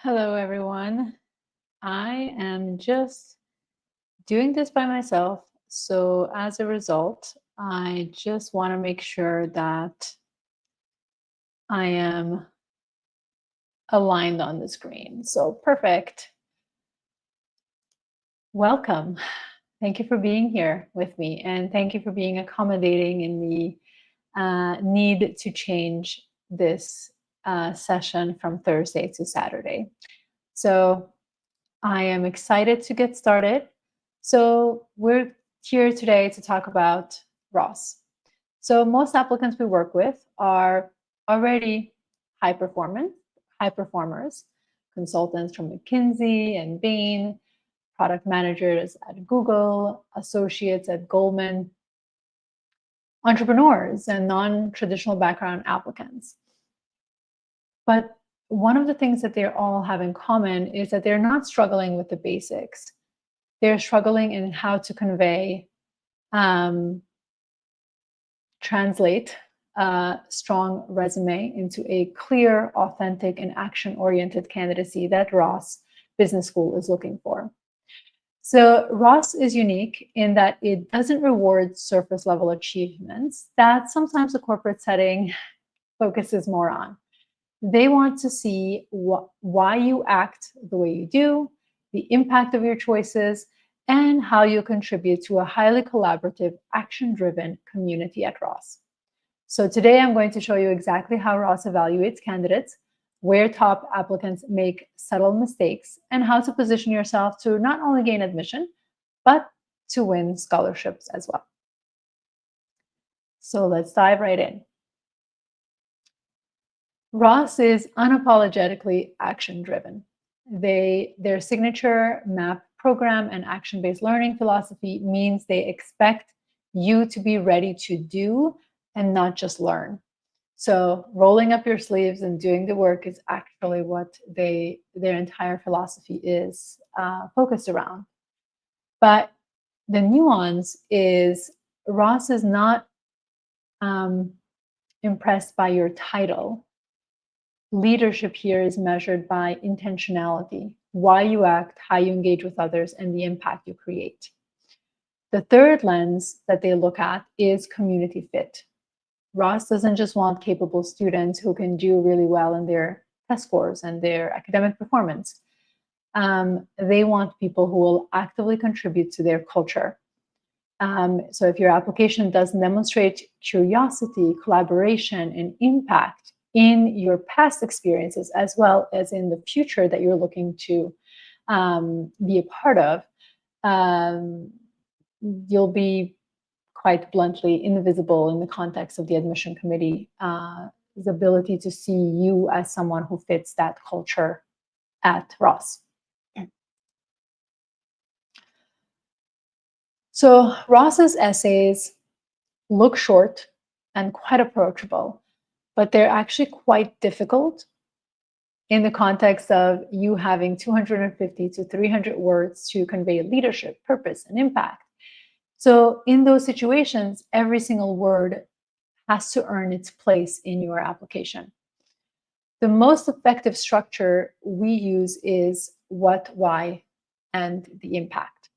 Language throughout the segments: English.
Hello, everyone. I am just doing this by myself. So, as a result, I just want to make sure that I am aligned on the screen. So, perfect. Welcome. Thank you for being here with me. And thank you for being accommodating in the need to change this session from Thursday to Saturday. So, I am excited to get started. So we're here today to talk about ROS. So most applicants we work with are already high performers, consultants from McKinsey and Bain, product managers at Google, associates at Goldman, entrepreneurs and non-traditional background applicants. But one of the things that they all have in common is that they're not struggling with the basics. They're struggling in how to convey, translate a strong resume into a clear, authentic, and action-oriented candidacy that Ross Business School is looking for. So Ross is unique in that it doesn't reward surface-level achievements that sometimes the corporate setting focuses more on. They want to see why you act the way you do, the impact of your choices, and how you contribute to a highly collaborative, action-driven community at Ross. So today I'm going to show you exactly how Ross evaluates candidates, where top applicants make subtle mistakes, and how to position yourself to not only gain admission, but to win scholarships as well. So let's dive right in. Ross is unapologetically action-driven. Their signature MAP program and action-based learning philosophy means they expect you to be ready to do and not just learn. So rolling up your sleeves and doing the work is actually what their entire philosophy is focused around. But the nuance is Ross is not impressed by your title. Leadership here is measured by intentionality, why you act, how you engage with others, and the impact you create. The third lens that they look at is community fit. Ross doesn't just want capable students who can do really well in their test scores and their academic performance. They want people who will actively contribute to their culture. So if your application does demonstrate curiosity, collaboration, and impact in your past experiences, as well as in the future that you're looking to be a part of, you'll be quite bluntly invisible in the context of the admission committee's ability to see you as someone who fits that culture at Ross. So Ross's essays look short and quite approachable, but they're actually quite difficult in the context of you having 250 to 300 words to convey leadership, purpose, and impact. So in those situations, every single word has to earn its place in your application. The most effective structure we use is what, why, and the impact.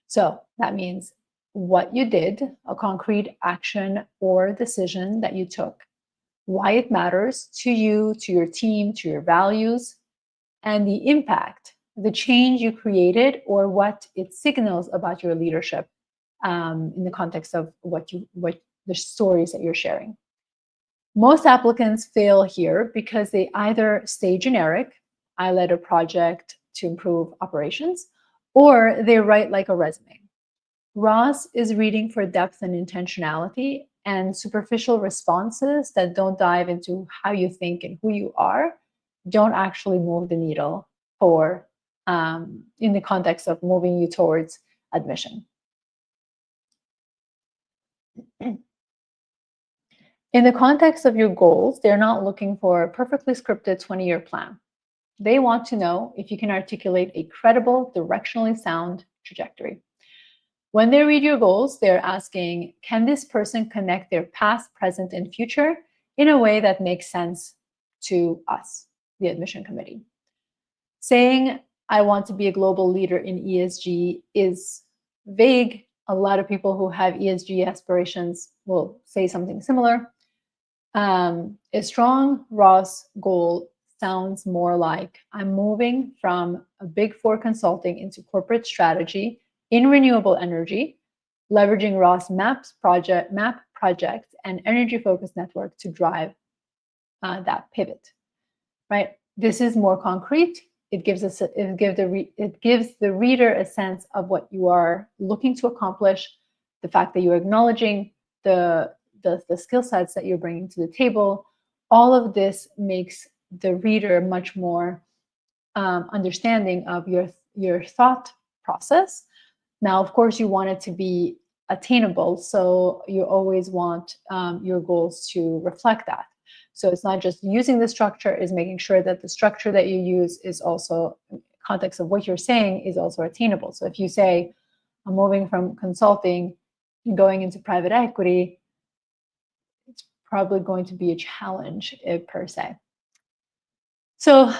So that means what you did, a concrete action or decision that you took, why it matters to you, to your team, to your values, and the impact, the change you created or what it signals about your leadership in the context of what the stories that you're sharing. Most applicants fail here because they either stay generic, I led a project to improve operations, or they write like a resume. Ross is reading for depth and intentionality, and superficial responses that don't dive into how you think and who you are don't actually move the needle for in the context of moving you towards admission. In the context of your goals, they're not looking for a perfectly scripted 20-year plan. They want to know if you can articulate a credible, directionally sound trajectory. When they read your goals, they're asking, can this person connect their past, present, and future in a way that makes sense to us, the admission committee? Saying I want to be a global leader in ESG is vague. A lot of people who have ESG aspirations will say something similar. A strong ROS goal sounds more like I'm moving from a big four consulting into corporate strategy in renewable energy, leveraging ROS MAP projects and energy focused network to drive that pivot, right? This is more concrete. It gives the reader a sense of what you are looking to accomplish, the fact that you're acknowledging the skill sets that you're bringing to the table. All of this makes the reader much more understanding of your thought process. Now, of course, you want it to be attainable, so you always want your goals to reflect that. So it's not just using the structure, is making sure that the structure that you use is also, context of what you're saying, is also attainable. So if you say, I'm moving from consulting and going into private equity, it's probably going to be a challenge per se. So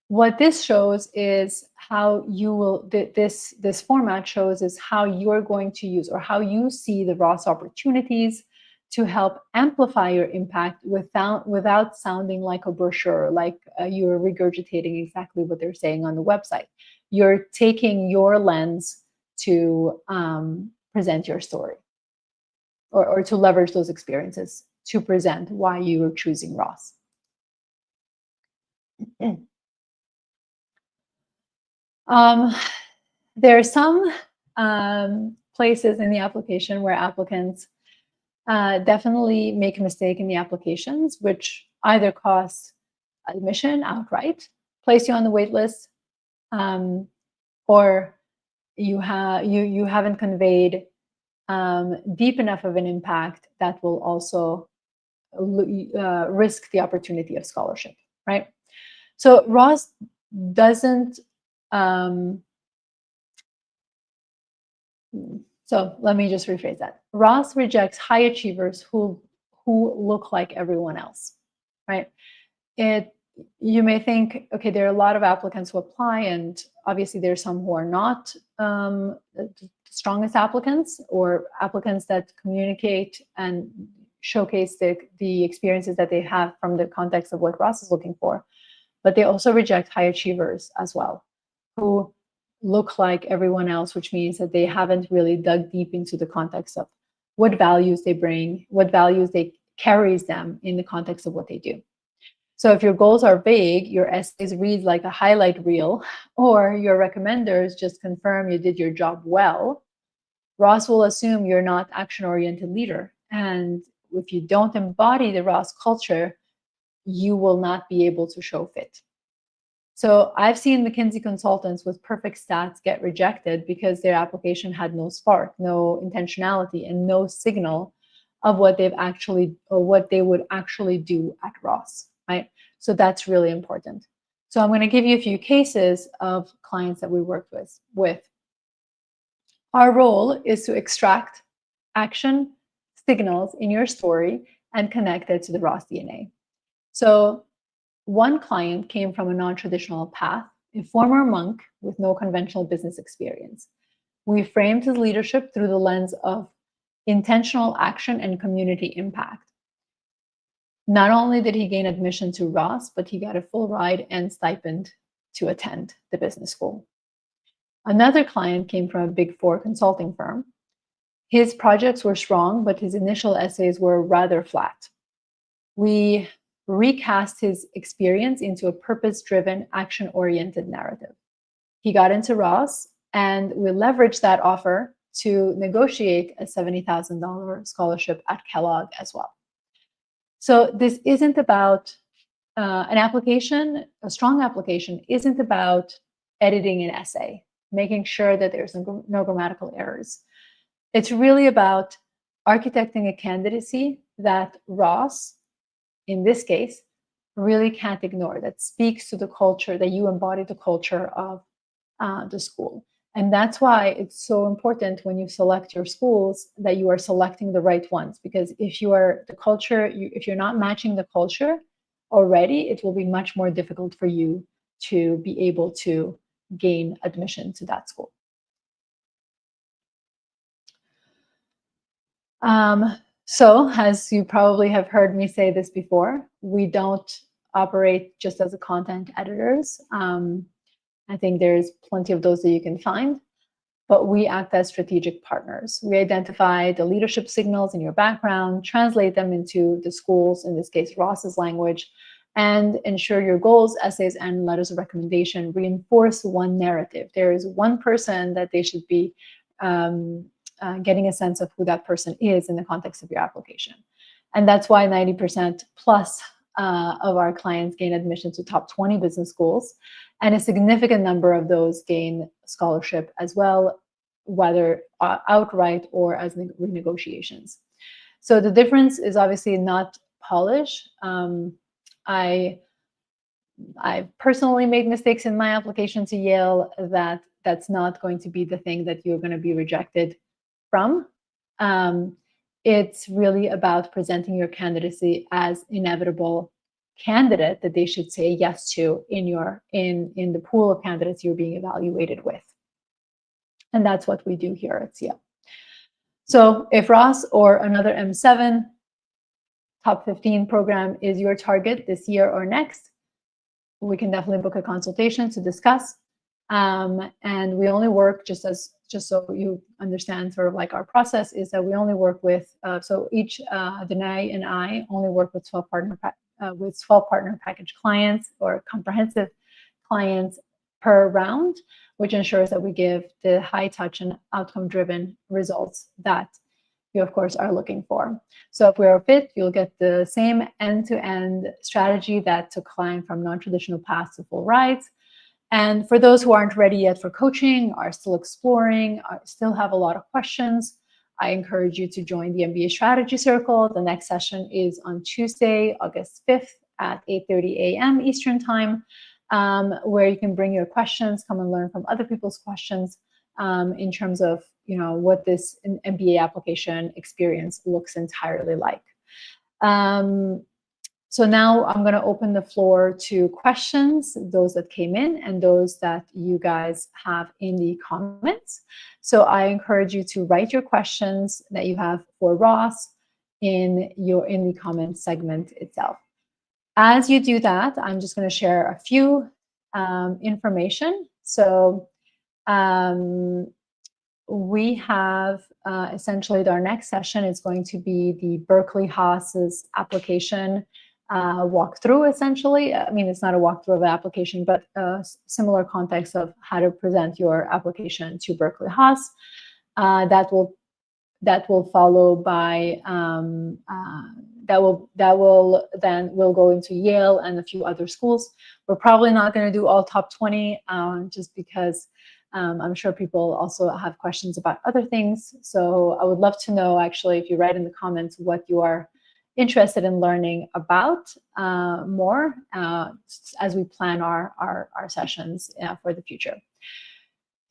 what this shows is how you will, this format shows is how you're going to use, or how you see the ROS opportunities to help amplify your impact without sounding like a brochure, like you're regurgitating exactly what they're saying on the website. You're taking your lens to present your story, or to leverage those experiences to present why you are choosing ROS. There are some places in the application where applicants definitely make a mistake in the applications, which either cost admission outright, place you on the wait list, or you haven't conveyed deep enough of an impact that will also risk the opportunity of scholarship, right? So ROS doesn't. So let me just rephrase that. ROS rejects high achievers who look like everyone else, right? You may think, okay, there are a lot of applicants who apply, and obviously there's some who are not the strongest applicants, or applicants that communicate and showcase the experiences that they have from the context of what ROS is looking for. But they also reject high achievers as well, who look like everyone else, which means that they haven't really dug deep into the context of what values they bring, what values they carries them in the context of what they do. So if your goals are vague, your essays read like a highlight reel, or your recommenders just confirm you did your job well, ROS will assume you're not action-oriented leader. And if you don't embody the ROS culture, you will not be able to show fit. So I've seen McKinsey consultants with perfect stats get rejected because their application had no spark, no intentionality, and no signal of what they've actually, or what they would actually do at ROS, right? So that's really important. So I'm going to give you a few cases of clients that we worked with. Our role is to extract action signals in your story and connect it to the ROS DNA. So one client came from a non-traditional path, a former monk with no conventional business experience. We framed his leadership through the lens of intentional action and community impact. Not only did he gain admission to ROS, but he got a full ride and stipend to attend the business school. Another client came from a big four consulting firm. His projects were strong, but his initial essays were rather flat. We recast his experience into a purpose-driven, action-oriented narrative. He got into ROS, and we leveraged that offer to negotiate a $70,000 scholarship at Kellogg as well. So this isn't about an application. A strong application isn't about editing an essay, making sure that there's no grammatical errors. It's really about architecting a candidacy that ROS, in this case, really can't ignore, that speaks to the culture, that you embody the culture of the school. And that's why it's so important when you select your schools that you are selecting the right ones, because if you are the culture, if you're not matching the culture, already, it will be much more difficult for you to be able to gain admission to that school. So as you probably have heard me say this before, we don't operate just as a content editors. I think there's plenty of those that you can find, but we act as strategic partners. We identify the leadership signals in your background, translate them into the school's, in this case, Ross's language, and ensure your goals, essays, and letters of recommendation reinforce one narrative. There is one person that they should be getting a sense of who that person is in the context of your application. And that's why 90% plus of our clients gain admission to top 20 business schools, and a significant number of those gain scholarship as well, whether outright or as renegotiations. So the difference is obviously not polish. I personally made mistakes in my application to Yale. That's not going to be the thing that you're going to be rejected from. It's really about presenting your candidacy as inevitable candidate that they should say yes to in the pool of candidates you're being evaluated with. And that's what we do here at Yale. So if Ross or another M7 top 15 program is your target this year or next, we can definitely book a consultation to discuss. And we only work, just so you understand sort of like our process, is that we only work with, so each, Danae and I only work with 12 partner package clients or comprehensive clients per round, which ensures that we give the high touch and outcome driven results that you of course are looking for. So if we're a fit, you'll get the same end-to-end strategy that took client from non-traditional paths to full rides. And for those who aren't ready yet for coaching, are still exploring, still have a lot of questions, I encourage you to join the MBA Strategy Circle. The next session is on Tuesday, August 5th at 8:30 a.m. Eastern Time, where you can bring your questions, come and learn from other people's questions in terms of what this MBA application experience looks entirely like. So now I'm going to open the floor to questions, those that came in and those that you guys have in the comments. So I encourage you to write your questions that you have for Ross in the comments segment itself. As you do that, I'm just going to share a few information. So we have essentially our next session is going to be the Berkeley Haas's application walkthrough, essentially. I mean, it's not a walkthrough of the application, but a similar context of how to present your application to Berkeley Haas. That will follow by we'll go into Yale and a few other schools. We're probably not going to do all top 20 just because I'm sure people also have questions about other things. So I would love to know, actually, if you write in the comments what you are interested in learning about more as we plan our sessions for the future.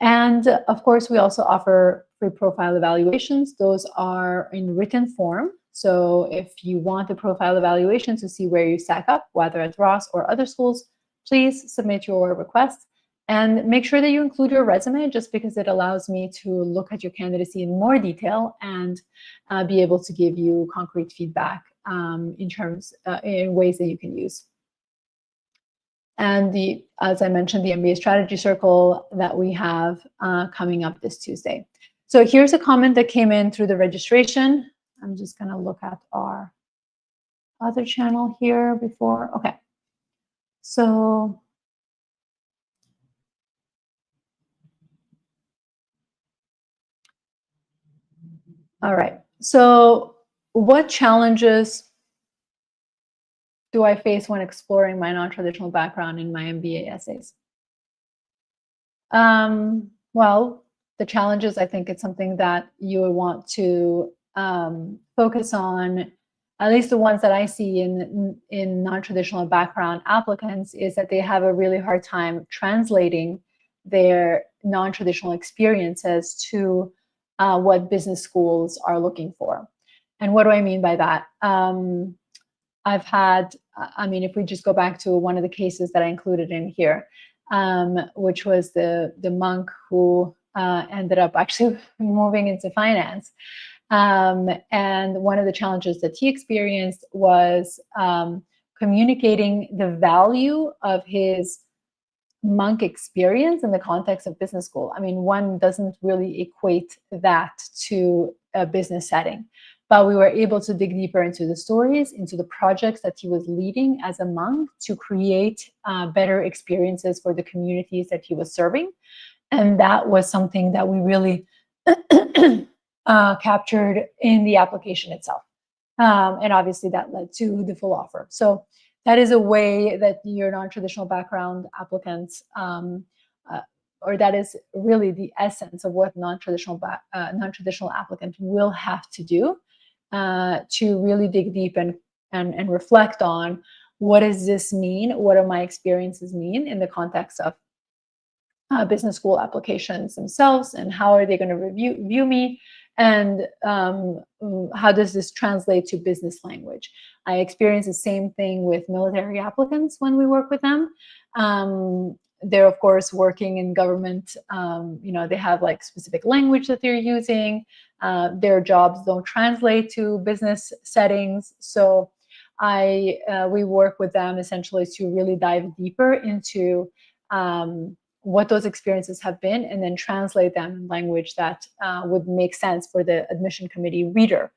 And of course, we also offer free profile evaluations. Those are in written form. So if you want the profile evaluation to see where you stack up, whether at Ross or other schools, please submit your request. And make sure that you include your resume, just because it allows me to look at your candidacy in more detail and be able to give you concrete feedback in ways that you can use. And as I mentioned, the MBA Strategy Circle that we have coming up this Tuesday. So here's a comment that came in through the registration. I'm just going to look at our other channel here before. Okay. So all right. So what challenges do I face when exploring my non-traditional background in my MBA essays? Well, the challenges, I think it's something that you would want to focus on, at least the ones that I see in non-traditional background applicants, is that they have a really hard time translating their non-traditional experiences to what business schools are looking for. And what do I mean by that? I've had I mean, if we just go back to one of the cases that I included in here, which was the monk who ended up actually moving into finance. And one of the challenges that he experienced was communicating the value of his monk experience in the context of business school. I mean, one doesn't really equate that to a business setting, but we were able to dig deeper into the stories, into the projects that he was leading as a monk to create better experiences for the communities that he was serving. And that was something that we really captured in the application itself. And obviously that led to the full offer. So that is a way that your non-traditional background applicants, or that is really the essence of what non-traditional applicant will have to do to really dig deep and reflect on what does this mean? What do my experiences mean in the context of business school applications themselves, and how are they going to view me, and how does this translate to business language? I experience the same thing with military applicants when we work with them. They're of course working in government. They have like specific language that they're using. Their jobs don't translate to business settings, so we work with them essentially to really dive deeper into what those experiences have been, and then translate them in language that would make sense for the admission committee reader.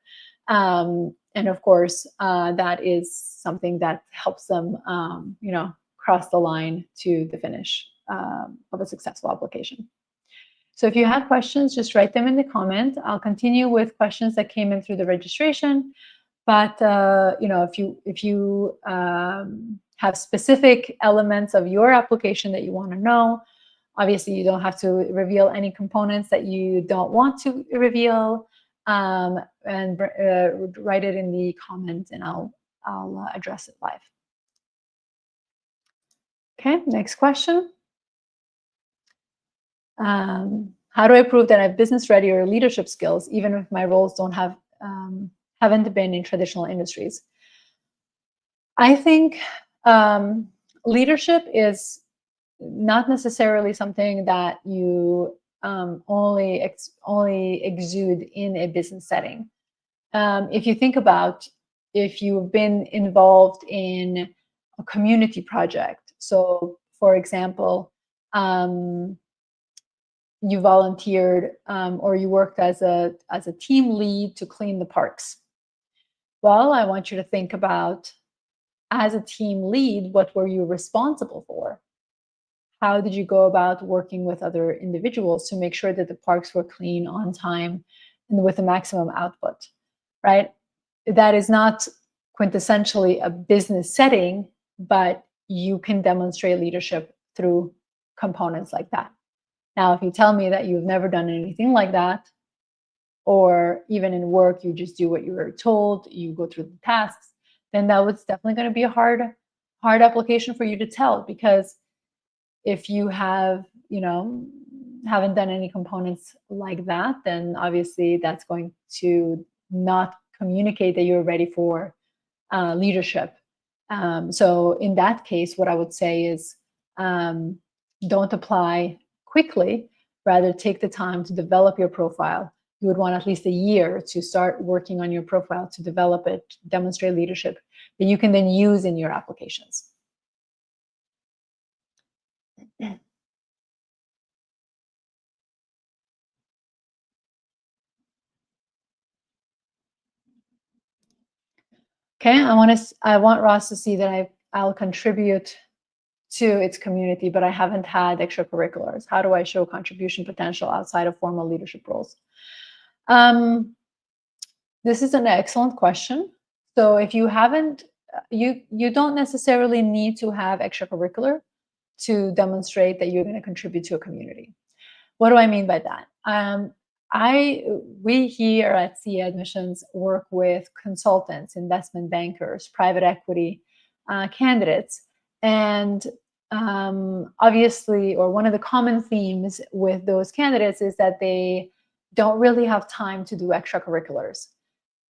And of course, that is something that helps them, cross the line to the finish of a successful application. So if you have questions, just write them in the comment. I'll continue with questions that came in through the registration. But if you have specific elements of your application that you want to know, obviously you don't have to reveal any components that you don't want to reveal, and write it in the comment, and I'll address it live. Okay, next question. How do I prove that I have business ready or leadership skills, even if my roles don't have haven't been in traditional industries? I think leadership is not necessarily something that you only exude in a business setting. If you think about, if you've been involved in a community project, so for example, you volunteered or you worked as a team lead to clean the parks. Well, I want you to think about, as a team lead, what were you responsible for? How did you go about working with other individuals to make sure that the parks were clean, on time, and with the maximum output, right? That is not quintessentially a business setting, but you can demonstrate leadership through components like that. Now, if you tell me that you've never done anything like that, or even in work, you just do what you were told, you go through the tasks, then that was definitely going to be a hard application for you to tell, because if you haven't done any components like that, then obviously that's going to not communicate that you're ready for leadership. So in that case, what I would say is don't apply quickly, rather take the time to develop your profile. You would want at least a year to start working on your profile, to develop it, demonstrate leadership that you can then use in your applications. Okay, I want Ross to see that I'll contribute to its community, but I haven't had extracurriculars. How do I show contribution potential outside of formal leadership roles? This is an excellent question. So if you haven't, you don't necessarily need to have extracurricular to demonstrate that you're going to contribute to a community. What do I mean by that? We here at CA Admissions work with consultants, investment bankers, private equity candidates, and obviously, or one of the common themes with those candidates is that they don't really have time to do extracurriculars.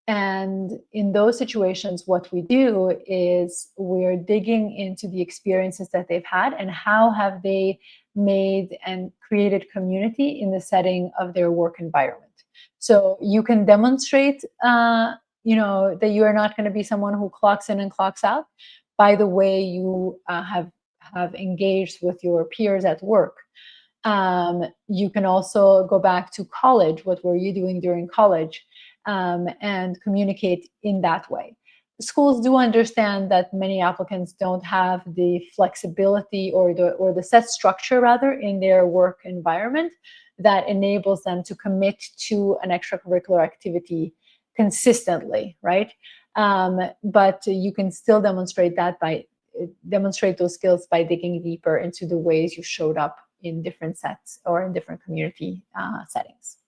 And in those situations, what we do is we're digging into the experiences that they've had and how have they made and created community in the setting of their work environment. So you can demonstrate, that you are not going to be someone who clocks in and clocks out by the way you have engaged with your peers at work. You can also go back to college. What were you doing during college? And communicate in that way. Schools do understand that many applicants don't have the flexibility or the set structure rather in their work environment that enables them to commit to an extracurricular activity consistently, right? But you can still demonstrate those skills by digging deeper into the ways you showed up in different sets or in different community settings.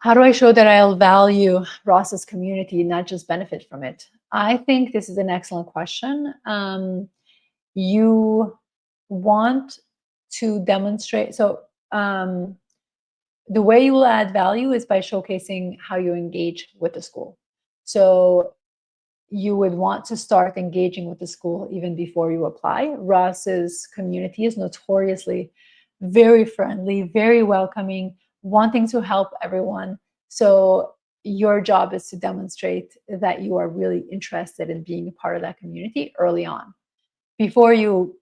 How do I show that I'll value Ross's community, not just benefit from it? I think this is an excellent question. You want to demonstrate. So the way you will add value is by showcasing how you engage with the school. So you would want to start engaging with the school even before you apply. Ross's community is notoriously very friendly, very welcoming, wanting to help everyone. So your job is to demonstrate that you are really interested in being a part of that community early on, before you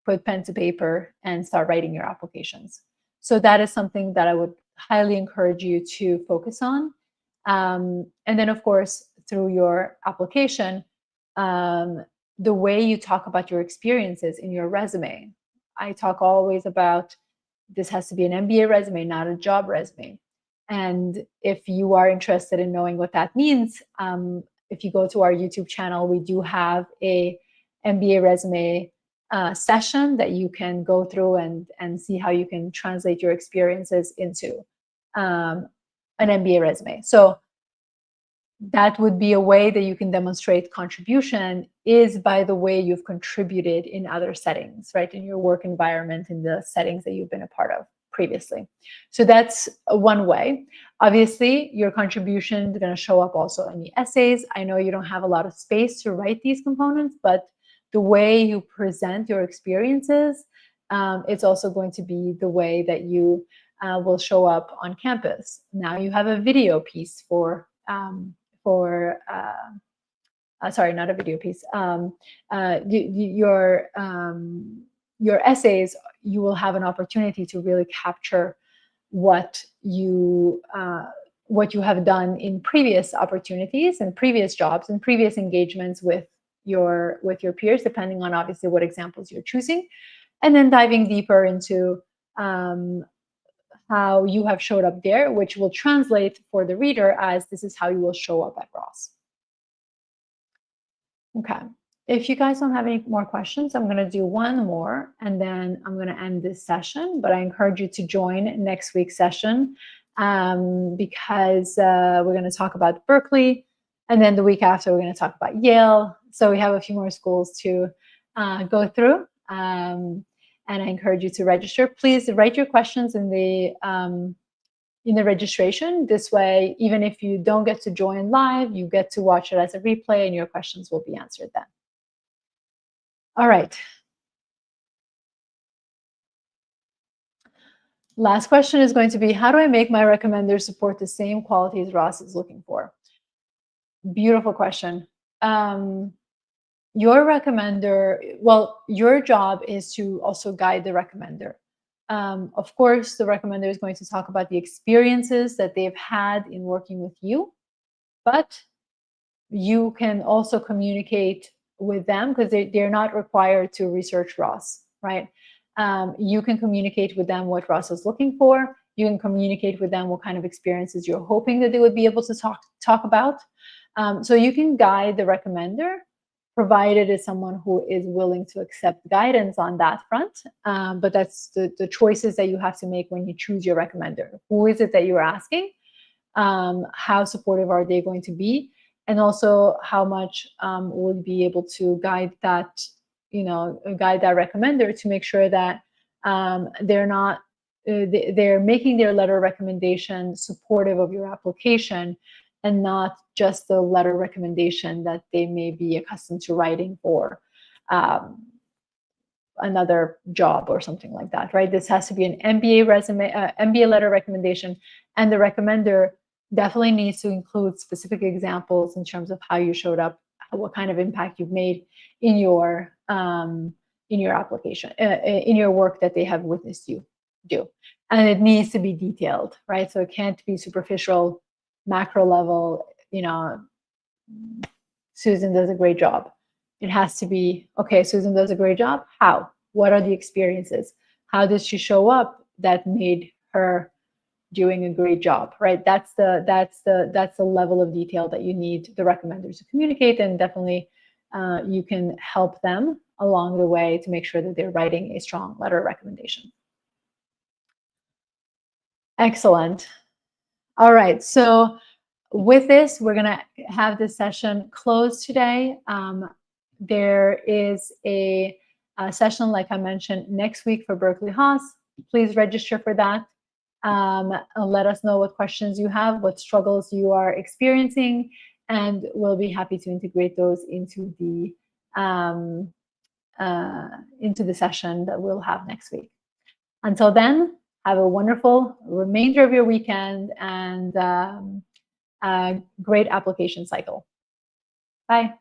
put pen to paper and start writing your applications. So that is something that I would highly encourage you to focus on. And then, of course, through your application, the way you talk about your experiences in your resume. I talk always about this has to be an MBA resume, not a job resume. And if you are interested in knowing what that means, if you go to our YouTube channel, we do have a MBA resume session that you can go through and see how you can translate your experiences into an MBA resume. So that would be a way that you can demonstrate contribution, is by the way you've contributed in other settings, right? In your work environment, in the settings that you've been a part of previously. So that's one way. Obviously, your contribution is going to show up also in the essays. I know you don't have a lot of space to write these components, but the way you present your experiences, it's also going to be the way that you will show up on campus. Now you have a video piece sorry, not a video piece. Your essays, you will have an opportunity to really capture what you have done in previous opportunities and previous jobs and previous engagements with your peers, depending on obviously what examples you're choosing, and then diving deeper into how you have showed up there, which will translate for the reader as this is how you will show up at Ross. Okay. If you guys don't have any more questions, I'm going to do one more and then I'm going to end this session. But I encourage you to join next week's session because we're going to talk about Berkeley. And then the week after, we're going to talk about Yale. So we have a few more schools to go through. And I encourage you to register. Please write your questions in the registration. This way, even if you don't get to join live, you get to watch it as a replay and your questions will be answered then. All right. Last question is going to be, how do I make my recommender support the same qualities Ross is looking for? Beautiful question. Your recommender, well, your job is to also guide the recommender. Of course, the recommender is going to talk about the experiences that they've had in working with you, but you can also communicate with them because they're not required to research Ross, right? You can communicate with them what Ross is looking for. You can communicate with them what kind of experiences you're hoping that they would be able to talk about. So you can guide the recommender, provided it's someone who is willing to accept guidance on that front. But that's the choices that you have to make when you choose your recommender. Who is it that you're asking? How supportive are they going to be? And also how much will you be able to guide that recommender to make sure that they're not they're making their letter recommendation supportive of your application and not just the letter recommendation that they may be accustomed to writing for another job or something like that, right? This has to be an MBA resume, MBA letter recommendation, and the recommender definitely needs to include specific examples in terms of how you showed up, what kind of impact you've made in your application, in your work that they have witnessed you do. And it needs to be detailed, right? So it can't be superficial, macro level, Susan does a great job. It has to be, okay, Susan does a great job. How? What are the experiences? How does she show up that made her doing a great job, right? That's the level of detail that you need the recommenders to communicate, and definitely you can help them along the way to make sure that they're writing a strong letter of recommendation. Excellent. All right, so with this, we're gonna have this session closed today. There is a session, like I mentioned, next week for Berkeley Haas. Please register for that. Let us know what questions you have, what struggles you are experiencing, and we'll be happy to integrate those into the session that we'll have next week. Until then, have a wonderful remainder of your weekend and a great application cycle. Bye.